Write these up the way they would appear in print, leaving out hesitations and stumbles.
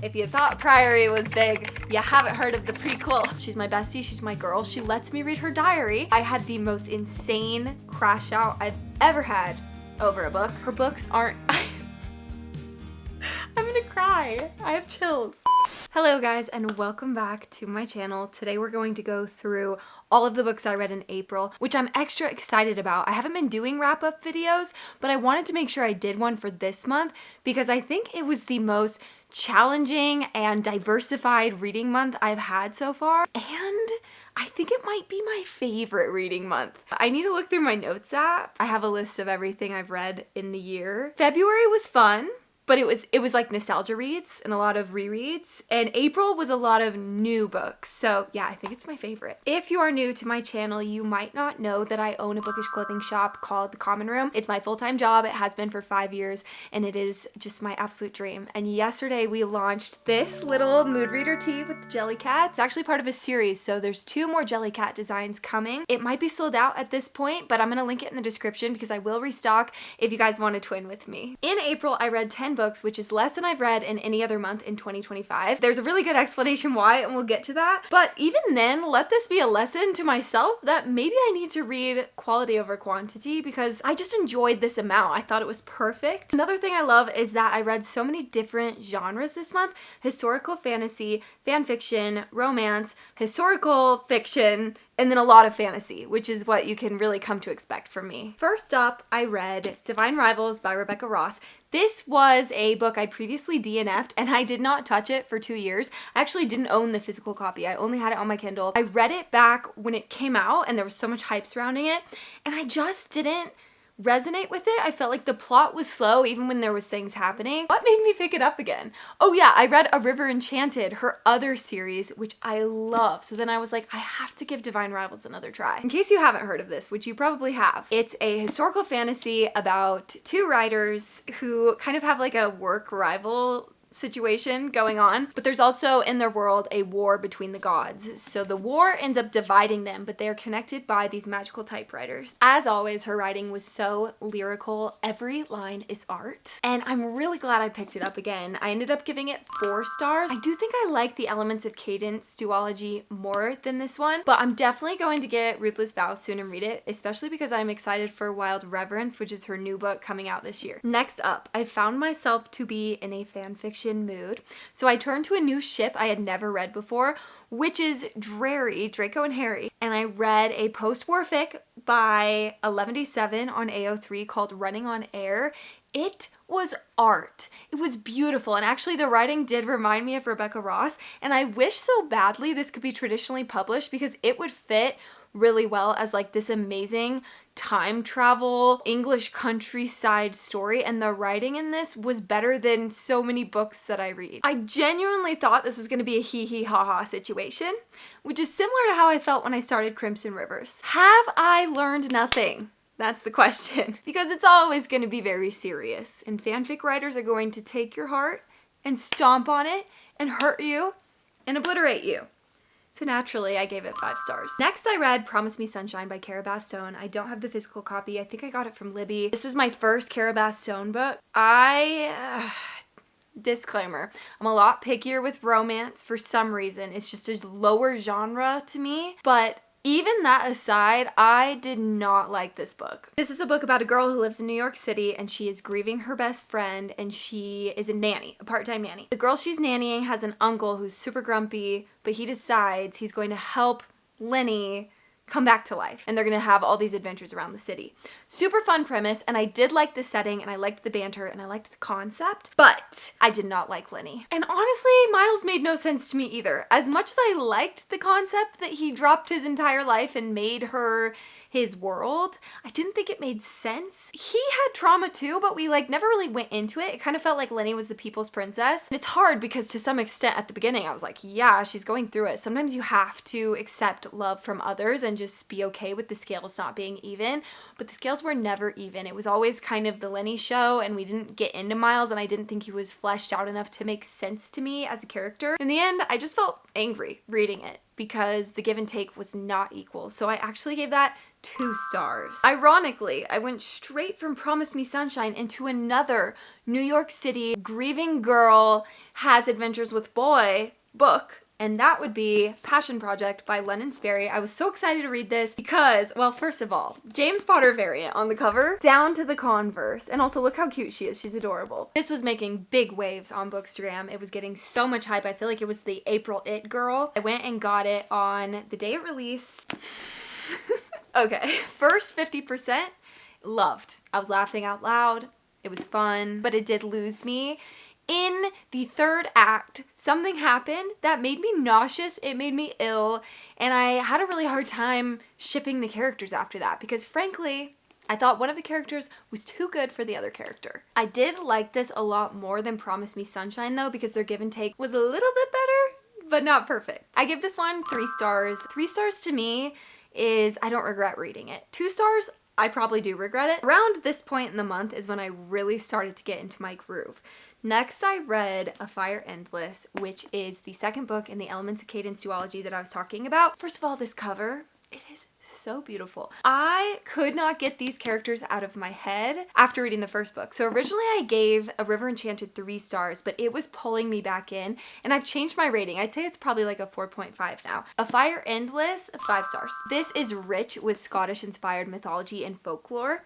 If you thought Priory was big, you haven't heard of the prequel. She's my bestie, she's my girl, she lets me read her diary. I had the most insane crash out I've ever had over a book. Her books aren't... I'm gonna cry. I have chills. Hello guys, and welcome back to my channel. Today we're going to go through all of the books I read in April, which I'm extra excited about. I haven't been doing wrap-up videos, but I wanted to make sure I did one for this month because I think it was the most challenging and diversified reading month I've had so far, and I think it might be my favorite reading month. I need to look through my notes app. I have a list of everything I've read in the year. February was fun, but it was like nostalgia reads and a lot of rereads. And April was a lot of new books. So yeah, I think it's my favorite. If you are new to my channel, you might not know that I own a bookish clothing shop called The Common Room. It's my full-time job. It has been for 5 years and it is just my absolute dream. And yesterday we launched this little mood reader tee with Jellycat. It's actually part of a series, so there's 2 more Jellycat designs coming. It might be sold out at this point, but I'm gonna link it in the description because I will restock if you guys want to twin with me. In April, I read 10 books, which is less than I've read in any other month in 2025. There's a really good explanation why, and we'll get to that. But even then, let this be a lesson to myself that maybe I need to read quality over quantity because I just enjoyed this amount. I thought it was perfect. Another thing I love is that I read so many different genres this month: historical fantasy, fan fiction, romance, historical fiction, and then a lot of fantasy, which is what you can really come to expect from me. First up, I read Divine Rivals by Rebecca Ross. This was a book I previously DNF'd and I did not touch it for 2 years. I actually didn't own the physical copy. I only had it on my Kindle. I read it back when it came out and there was so much hype surrounding it, and I just didn't resonate with it. I felt like the plot was slow even when there was things happening. What made me pick it up again? Oh yeah, I read A River Enchanted, her other series, which I love. So then I was like, I have to give Divine Rivals another try. In case you haven't heard of this, which you probably have, it's a historical fantasy about 2 writers who kind of have like a work rival situation going on, but there's also in their world a war between the gods. So the war ends up dividing them, but they're connected by these magical typewriters. As always, her writing was so lyrical. Every line is art, and I'm really glad I picked it up again. I ended up giving it 4 stars. I do think I like the elements of cadence duology more than this one, but I'm definitely going to get Ruthless Vows soon and read it, especially because I'm excited for Wild Reverence, which is her new book coming out this year. Next up, I found myself to be in a fan fiction mood. So I turned to a new ship I had never read before, which is Dreary, Draco and Hallie. And I read a post-war fic by 11D7 on AO3 called Running on Air. It was art. It was beautiful, and actually the writing did remind me of Rebecca Ross, and I wish so badly this could be traditionally published because it would fit really well as like this amazing time travel English countryside story, and the writing in this was better than so many books that I read. I genuinely thought this was going to be a hee hee ha ha situation, which is similar to how I felt when I started Crimson Rivers. Have I learned nothing? That's the question. Because it's always going to be very serious, and fanfic writers are going to take your heart and stomp on it and hurt you and obliterate you. So naturally, I gave it 5 stars. Next, I read Promise Me Sunshine by Cara Bastone. I don't have the physical copy. I think I got it from Libby. This was my first Cara Bastone book. Disclaimer, I'm a lot pickier with romance for some reason. It's just a lower genre to me, but even that aside, I did not like this book. This is a book about a girl who lives in New York City and she is grieving her best friend, and she is a nanny, a part-time nanny. The girl she's nannying has an uncle who's super grumpy, but he decides he's going to help Lenny come back to life, and they're gonna have all these adventures around the city. Super fun premise, and I did like the setting, and I liked the banter, and I liked the concept, but I did not like Lenny. And honestly, Miles made no sense to me either. As much as I liked the concept that he dropped his entire life and made her his world, I didn't think it made sense. He had trauma too, but we like never really went into it. It kind of felt like Lenny was the people's princess. And it's hard because to some extent at the beginning I was like, yeah, she's going through it. Sometimes you have to accept love from others and just be okay with the scales not being even. But the scales were never even. It was always kind of the Lenny show, and we didn't get into Miles, and I didn't think he was fleshed out enough to make sense to me as a character. In the end, I just felt angry reading it because the give and take was not equal. So I actually gave that 2 stars. Ironically, I went straight from Promise Me Sunshine into another New York City grieving girl has adventures with boy book, and that would be Passion Project by Len & Sperry. I was so excited to read this because, well, first of all, James Potter variant on the cover, down to the Converse, and also look how cute she is. She's adorable. This was making big waves on Bookstagram. It was getting so much hype. I feel like it was the April It girl. I went and got it on the day it released. Okay, first 50%, loved. I was laughing out loud. It was fun, but it did lose me. In the 3rd act, something happened that made me nauseous, it made me ill, and I had a really hard time shipping the characters after that because frankly, I thought one of the characters was too good for the other character. I did like this a lot more than Promise Me Sunshine though, because their give and take was a little bit better, but not perfect. I give this one 3 stars. 3 stars to me is I don't regret reading it. 2 stars, I probably do regret it. Around this point in the month is when I really started to get into my groove. Next, I read A Fire Endless, which is the 2nd book in the Elements of Cadence duology that I was talking about. First of all, this cover, it is so beautiful. I could not get these characters out of my head after reading the 1st book. So originally I gave A River Enchanted 3 stars, but it was pulling me back in, and I've changed my rating. I'd say it's probably like a 4.5 now. A Fire Endless, 5 stars. This is rich with Scottish-inspired mythology and folklore.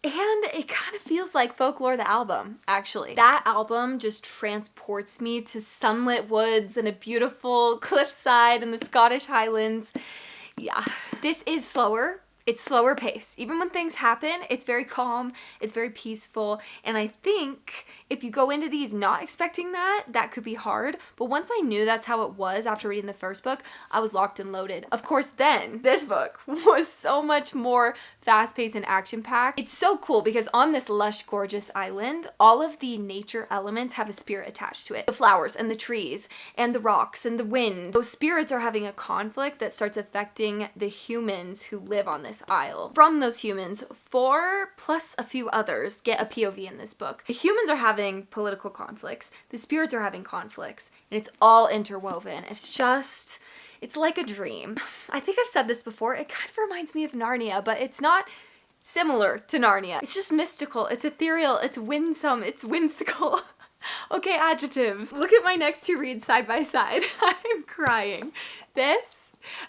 And it kind of feels like Folklore the album, actually. That album just transports me to sunlit woods and a beautiful cliffside in the Scottish Highlands. Yeah. This is slower. It's slower pace. Even when things happen, it's very calm, it's very peaceful, and I think if you go into these not expecting that, that could be hard, but once I knew that's how it was after reading the 1st book, I was locked and loaded. Of course, then, this book was so much more fast-paced and action-packed. It's so cool because on this lush, gorgeous island, all of the nature elements have a spirit attached to it. The flowers and the trees and the rocks and the wind. Those spirits are having a conflict that starts affecting the humans who live on this isle. From those humans, 4 plus a few others get a POV in this book. The humans are having political conflicts, the spirits are having conflicts, and it's all interwoven. It's like a dream. I think I've said this before, it kind of reminds me of Narnia, but it's not similar to Narnia. It's just mystical, it's ethereal, it's winsome, it's whimsical. Okay, adjectives. Look at my next 2 reads side by side. I'm crying. This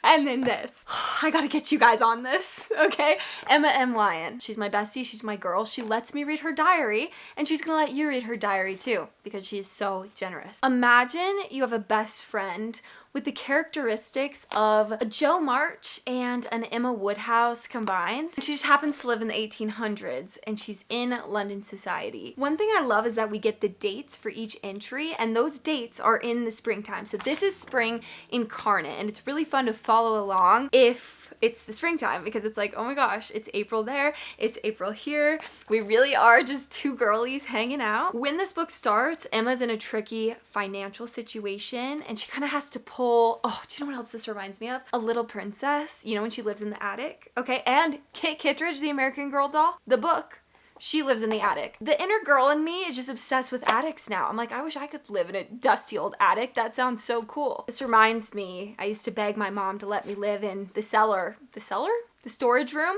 and then this. I gotta get you guys on this, okay? Emma M. Lyon. She's my bestie, she's my girl. She lets me read her diary, and she's gonna let you read her diary too, because she's so generous. Imagine you have a best friend with the characteristics of a Jo March and an Emma Woodhouse combined. She just happens to live in the 1800s, and she's in London society. One thing I love is that we get the dates for each entry, and those dates are in the springtime. So this is spring incarnate, and it's really fun to follow along if it's the springtime, because it's like, oh my gosh, it's April there, it's April here. We really are just 2 girlies hanging out. When this book starts, Emma's in a tricky financial situation, and she kind of has to pull, oh, do you know what else this reminds me of? A Little Princess, you know, when she lives in the attic, okay? And Kit Kittredge, the American Girl doll, the book, she lives in the attic. The inner girl in me is just obsessed with attics now. I'm like, I wish I could live in a dusty old attic. That sounds so cool. This reminds me, I used to beg my mom to let me live in the cellar. The cellar? The storage room?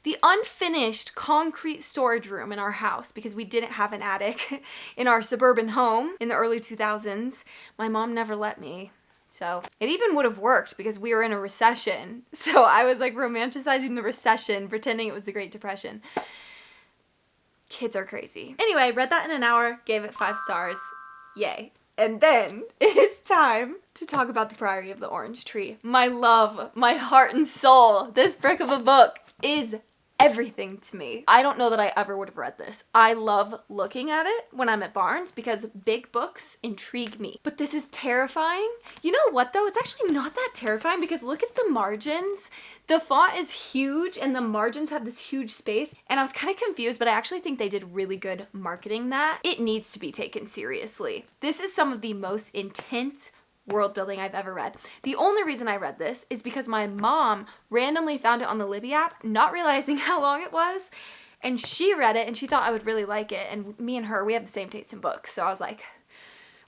The unfinished concrete storage room in our house, because we didn't have an attic in our suburban home in the early 2000s. My mom never let me. So it even would have worked because we were in a recession. So I was like romanticizing the recession, pretending it was the Great Depression. Kids are crazy. Anyway, read that in an hour, gave it 5 stars. Yay. And then it is time to talk about The Priory of the Orange Tree. My love, my heart and soul. This brick of a book is everything to me. I don't know that I ever would have read this. I love looking at it when I'm at Barnes because big books intrigue me. But this is terrifying. You know what though? It's actually not that terrifying because look at the margins. The font is huge and the margins have this huge space, and I was kind of confused, but I actually think they did really good marketing that. It needs to be taken seriously. This is some of the most intense world building I've ever read. The only reason I read this is because my mom randomly found it on the Libby app, not realizing how long it was, and she read it and she thought I would really like it, and me and her, we have the same taste in books, so I was like,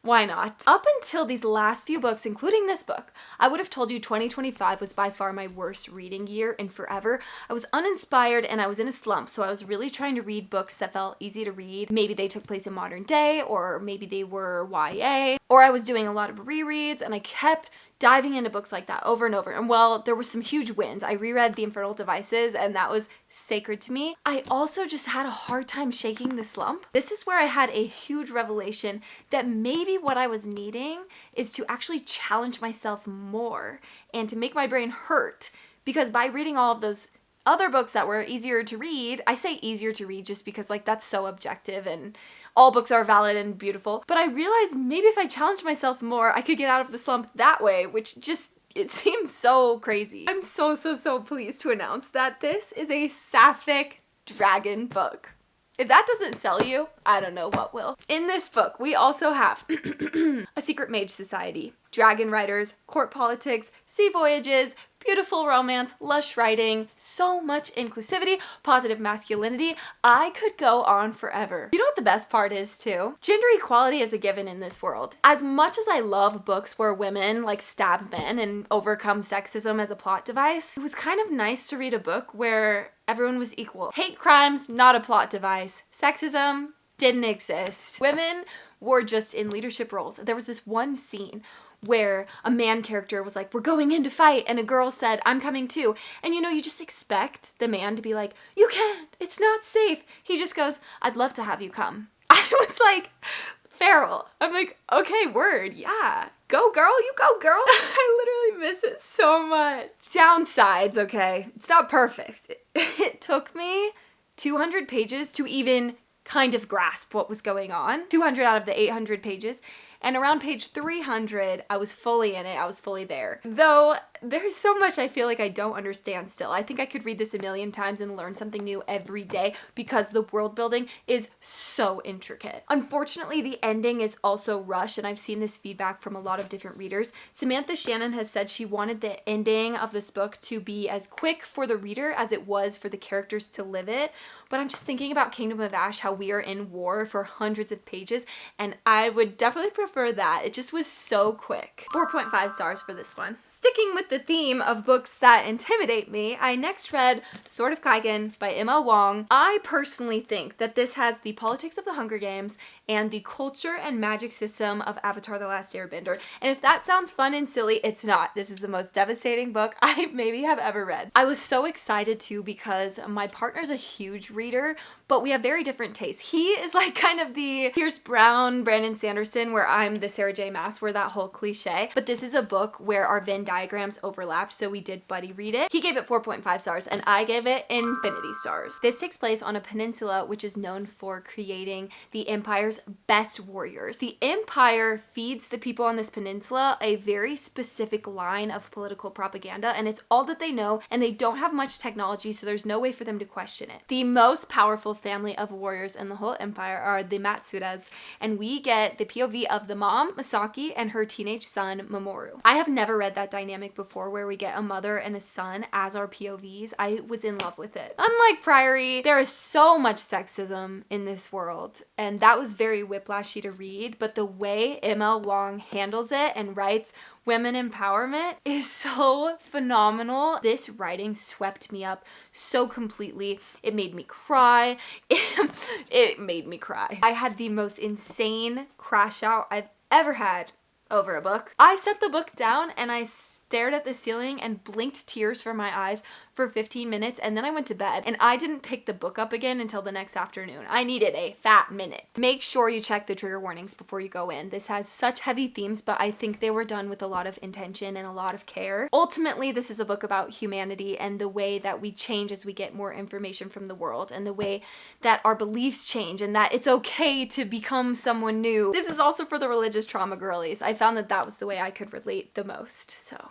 Why not? Up until these last few books, including this book, I would have told you 2025 was by far my worst reading year in forever. I was uninspired and I was in a slump, so I was really trying to read books that felt easy to read. Maybe they took place in modern day, or maybe they were YA, or I was doing a lot of rereads, and I kept diving into books like that over and over. And well, there were some huge wins. I reread The Infernal Devices, and that was sacred to me. I also just had a hard time shaking the slump. This is where I had a huge revelation that maybe what I was needing is to actually challenge myself more and to make my brain hurt, because by reading all of those other books that were easier to read, I say easier to read just because like that's so objective and all books are valid and beautiful, but I realized maybe if I challenged myself more, I could get out of the slump that way, which just, it seems so crazy. I'm so pleased to announce that this is a sapphic dragon book. If that doesn't sell you, I don't know what will. In this book, we also have a secret mage society, dragon riders, court politics, sea voyages, beautiful romance, lush writing, so much inclusivity, positive masculinity. I could go on forever. You know what the best part is too? Gender equality is a given in this world. As much as I love books where women like stab men and overcome sexism as a plot device, it was kind of nice to read a book where everyone was equal. Hate crimes, not a plot device. Sexism didn't exist. Women were just in leadership roles. There was this one scene where a man character was like, we're going in to fight, and a girl said, I'm coming too. And you know, you just expect the man to be like, you can't, it's not safe. He just goes, I'd love to have you come. I was like, feral. I'm like, okay, word, yeah. Go girl, you go girl. I literally miss it so much. Downsides, okay, it's not perfect. It took me 200 pages to even kind of grasp what was going on. 200 out of the 800 pages. And around page 300, I was fully in it. I was fully there. Though there's so much I feel like I don't understand still. I think I could read this a million times and learn something new every day because the world building is so intricate. Unfortunately, the ending is also rushed, and I've seen this feedback from a lot of different readers. Samantha Shannon has said she wanted the ending of this book to be as quick for the reader as it was for the characters to live it. But I'm just thinking about Kingdom of Ash, how we are in war for hundreds of pages, and I would definitely prefer that. It just was so quick. 4.5 stars for this one. Sticking with the theme of books that intimidate me, I next read Sword of Kaigen by Wang. I personally think that this has the politics of the Hunger Games and the culture and magic system of Avatar: The Last Airbender. And if that sounds fun and silly, it's not. This is the most devastating book I maybe have ever read. I was so excited too because my partner's a huge reader, but we have very different tastes. He is like kind of the Pierce Brown, Brandon Sanderson, where I'm the Sarah J. Maas, where that whole cliche. But this is a book where our Venn diagrams overlapped, so we did buddy read it. He gave it 4.5 stars and I gave it infinity stars. This takes place on a peninsula which is known for creating the Empire's best warriors. The Empire feeds the people on this peninsula a very specific line of political propaganda, and it's all that they know, and they don't have much technology, so there's no way for them to question it. The most powerful family of warriors in the whole empire are the Matsudas, and we get the POV of the mom, Masaki, and her teenage son, Mamoru. I have never read that dynamic before where we get a mother and a son as our POVs. I was in love with it. Unlike Priory, there is so much sexism in this world, and that was very whiplashy to read, but the way Wang handles it and writes women empowerment is so phenomenal. This writing swept me up so completely. It made me cry. It made me cry. I had the most insane crash out I've ever had over a book. I set the book down and I stared at the ceiling and blinked tears from my eyes for 15 minutes, and then I went to bed, and I didn't pick the book up again until the next afternoon. I needed a fat minute. Make sure you check the trigger warnings before you go in. This has such heavy themes, but I think they were done with a lot of intention and a lot of care. Ultimately, this is a book about humanity and the way that we change as we get more information from the world, and the way that our beliefs change, and that it's okay to become someone new. This is also for the religious trauma girlies. I found that that was the way I could relate the most, so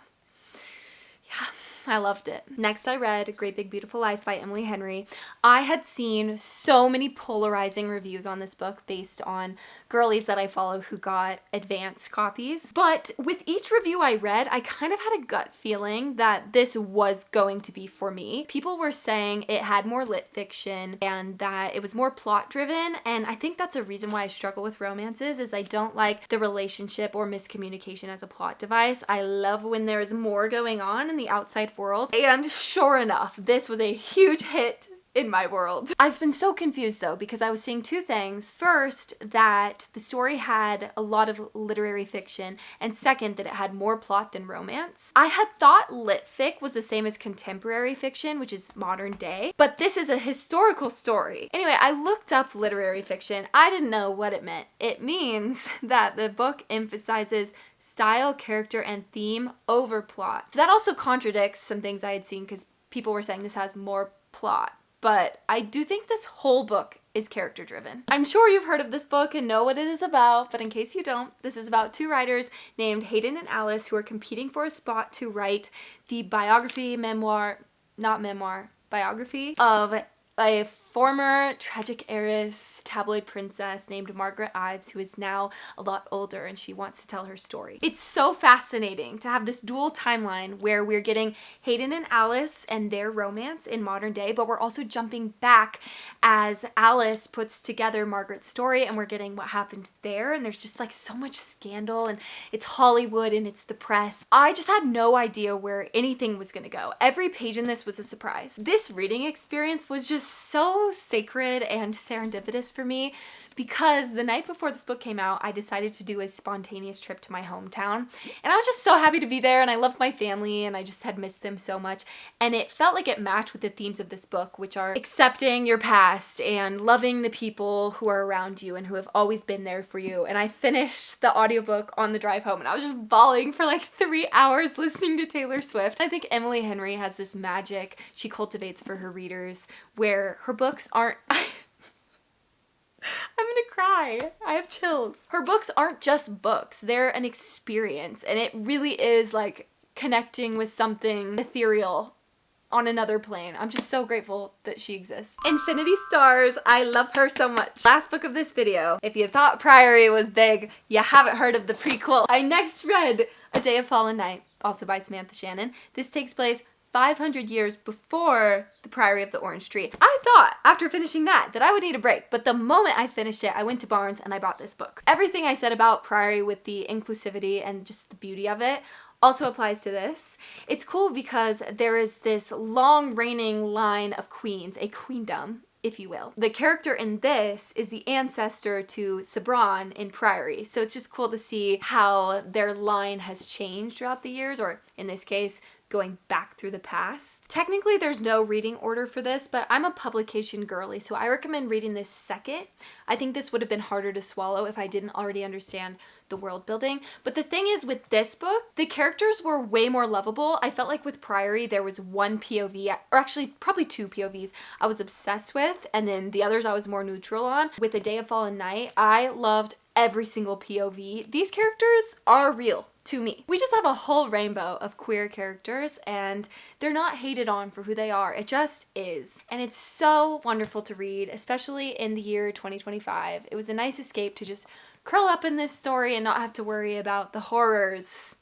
yeah. I loved it. Next I read Great Big Beautiful Life by Emily Henry. I had seen so many polarizing reviews on this book based on girlies that I follow who got advanced copies. But with each review I read, I kind of had a gut feeling that this was going to be for me. People were saying it had more lit fiction and that it was more plot driven, and I think that's a reason why I struggle with romances is I don't like the relationship or miscommunication as a plot device. I love when there's more going on in the outside world, and sure enough, this was a huge hit in my world. I've been so confused though because I was seeing two things. First, that the story had a lot of literary fiction, and second, that it had more plot than romance. I had thought lit fic was the same as contemporary fiction, which is modern day, but this is a historical story. Anyway, I looked up literary fiction. I didn't know what it meant. It means that the book emphasizes style, character, and theme over plot. That also contradicts some things I had seen because people were saying this has more plot. But I do think this whole book is character driven. I'm sure you've heard of this book and know what it is about, but in case you don't, this is about two writers named Hayden and Alice who are competing for a spot to write the biography of a former tragic heiress tabloid princess named Margaret Ives, who is now a lot older and she wants to tell her story. It's so fascinating to have this dual timeline where we're getting Hayden and Alice and their romance in modern day, but we're also jumping back as Alice puts together Margaret's story and we're getting what happened there, and there's just like so much scandal and it's Hollywood and it's the press. I just had no idea where anything was gonna go. Every page in this was a surprise. This reading experience was just so sacred and serendipitous for me because the night before this book came out, I decided to do a spontaneous trip to my hometown, and I was just so happy to be there, and I loved my family and I just had missed them so much, and it felt like it matched with the themes of this book, which are accepting your past and loving the people who are around you and who have always been there for you. And I finished the audiobook on the drive home and I was just bawling for like 3 hours listening to Taylor Swift. I think Emily Henry has this magic she cultivates for her readers where her books aren't I'm gonna cry. I have chills. Her books aren't just books. They're an experience, and it really is like connecting with something ethereal on another plane. I'm just so grateful that she exists. Infinity Stars. I love her so much. Last book of this video. If you thought Priory was big, you haven't heard of the prequel. I next read A Day of Fallen Night, also by Samantha Shannon. This takes place 500 years before the Priory of the Orange Tree. I thought after finishing that I would need a break, but the moment I finished it, I went to Barnes and I bought this book. Everything I said about Priory with the inclusivity and just the beauty of it also applies to this. It's cool because there is this long reigning line of queens, a queendom, if you will. The character in this is the ancestor to Sabran in Priory, so it's just cool to see how their line has changed throughout the years, or in this case, going back through the past. Technically, there's no reading order for this, but I'm a publication girly, so I recommend reading this second. I think this would have been harder to swallow if I didn't already understand the world building. But the thing is, with this book, the characters were way more lovable. I felt like with Priory, there was one POV, or actually probably two POVs I was obsessed with, and then the others I was more neutral on. With A Day of Fallen Night, I loved every single POV. These characters are real to me. We just have a whole rainbow of queer characters and they're not hated on for who they are. It just is. And it's so wonderful to read, especially in the year 2025. It was a nice escape to just curl up in this story and not have to worry about the horrors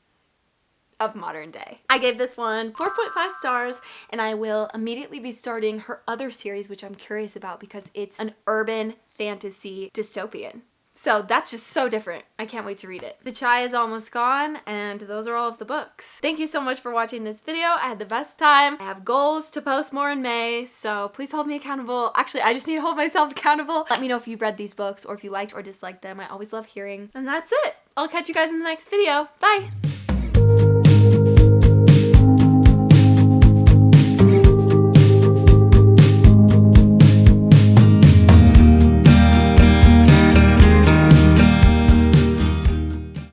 of modern day. I gave this one 4.5 stars, and I will immediately be starting her other series, which I'm curious about because it's an urban fantasy dystopian. So that's just so different. I can't wait to read it. The chai is almost gone, and those are all of the books. Thank you so much for watching this video. I had the best time. I have goals to post more in May, so please hold me accountable. Actually, I just need to hold myself accountable. Let me know if you've read these books or if you liked or disliked them. I always love hearing. And that's it. I'll catch you guys in the next video. Bye!